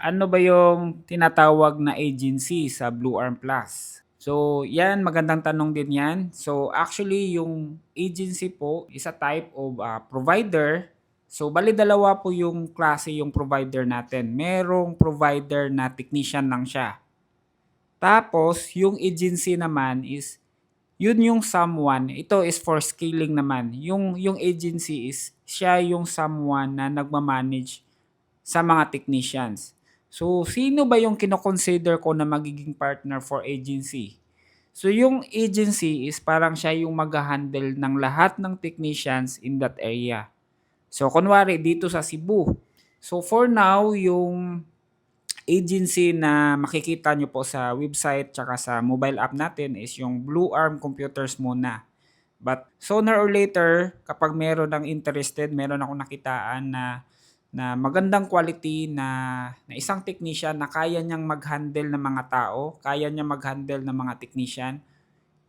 Ano ba yung tinatawag na agency sa Blue Arm Plus? So, yan, magandang tanong din yan. So, actually, yung agency po is a type of provider. So, bali dalawa po yung klase yung provider natin. Merong provider na technician lang siya. Tapos, yung agency naman is, yun yung someone, ito is for scaling naman. Yung agency is, siya yung someone na nagmamanage sa mga technicians. So, sino ba yung kinoconsider ko na magiging partner for agency? So, yung agency is parang siya yung mag-handle ng lahat ng technicians in that area. So, kunwari dito sa Cebu. So, for now, yung agency na makikita nyo po sa website tsaka sa mobile app natin is yung Blue Arm Computers muna. But sooner or later, kapag meron ng interested, meron akong nakitaan na magandang quality na isang technician na kaya niyang mag-handle ng mga tao, kaya niya mag-handle ng mga technician,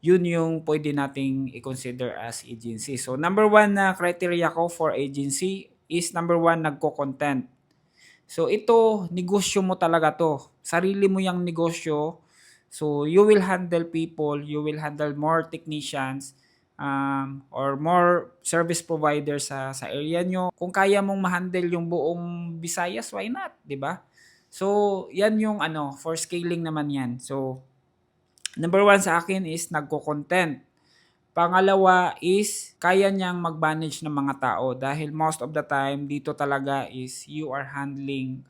yun yung pwede nating i-consider as agency. So number one na criteria ko for agency is number one, nagko-content. So ito, negosyo mo talaga to. Sarili mo yung negosyo. So you will handle people, you will handle more technicians, or more service providers sa area nyo. Kung kaya mong ma-handle yung buong Visayas, why not? 'Di ba? So yan yung for scaling naman yan. So number one sa akin is nagko-content. Pangalawa is kaya niyang mag-manage ng mga tao dahil most of the time dito talaga is you are handling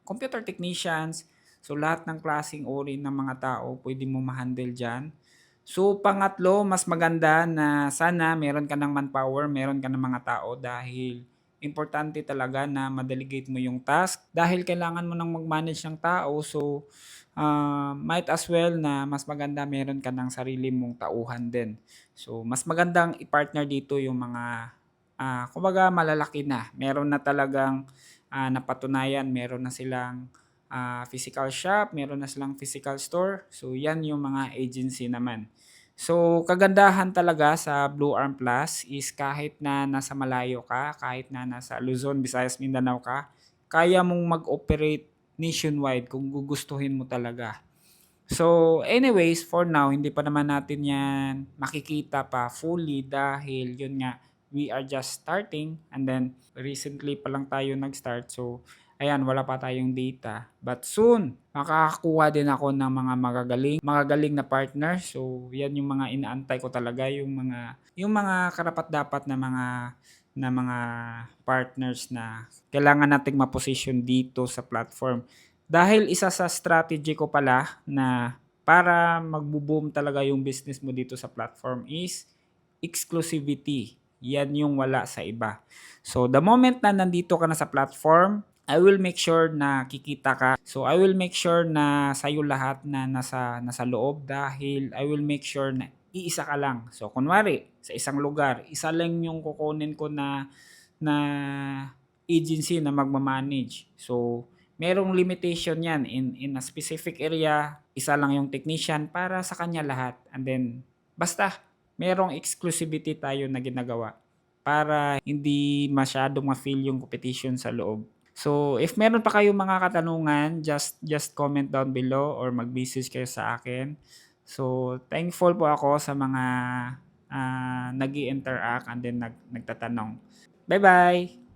computer technicians. So lahat ng klaseng uri ng mga tao pwede mo ma-handle dyan. So pangatlo, mas maganda na sana meron ka ng manpower, meron ka ng mga tao dahil importante talaga na ma-delegate mo yung task dahil kailangan mo nang mag-manage ng tao. So might as well na mas maganda meron ka ng sarili mong tauhan din. So mas magandang i-partner dito yung mga kumbaga malalaki na. Meron na talagang napatunayan, meron na silang physical shop, meron na silang physical store. So yan yung mga agency naman. So kagandahan talaga sa Blue Arm Plus is kahit na nasa malayo ka, kahit na nasa Luzon, Visayas, Mindanao ka, kaya mong mag-operate nationwide kung gugustuhin mo talaga. So anyways, for now, hindi pa naman natin yan makikita pa fully dahil yun nga, we are just starting and then recently pa lang tayo nag-start. So ayan, wala pa tayong data. But soon, makakakuha din ako ng mga magagaling na partner. So yan yung mga inaantay ko talaga, yung mga karapat-dapat na mga partners na kailangan nating ma-position dito sa platform. Dahil isa sa strategy ko pala na para magbo-boom talaga yung business mo dito sa platform is exclusivity. Yan yung wala sa iba. So the moment na nandito ka na sa platform, I will make sure na kikita ka. So I will make sure na sa'yo lahat na nasa loob dahil I will make sure na iisa ka lang. So kunwari, sa isang lugar, isa lang yung kukunin ko na agency na magmamanage. So merong limitation yan in a specific area, isa lang yung technician para sa kanya lahat. And then basta merong exclusivity tayo na ginagawa para hindi masyadong ma-feel yung competition sa loob. So, if meron pa kayong mga katanungan, just comment down below or mag-message kayo sa akin. So, thankful po ako sa mga nag-i-interact and then nagtatanong. Bye-bye!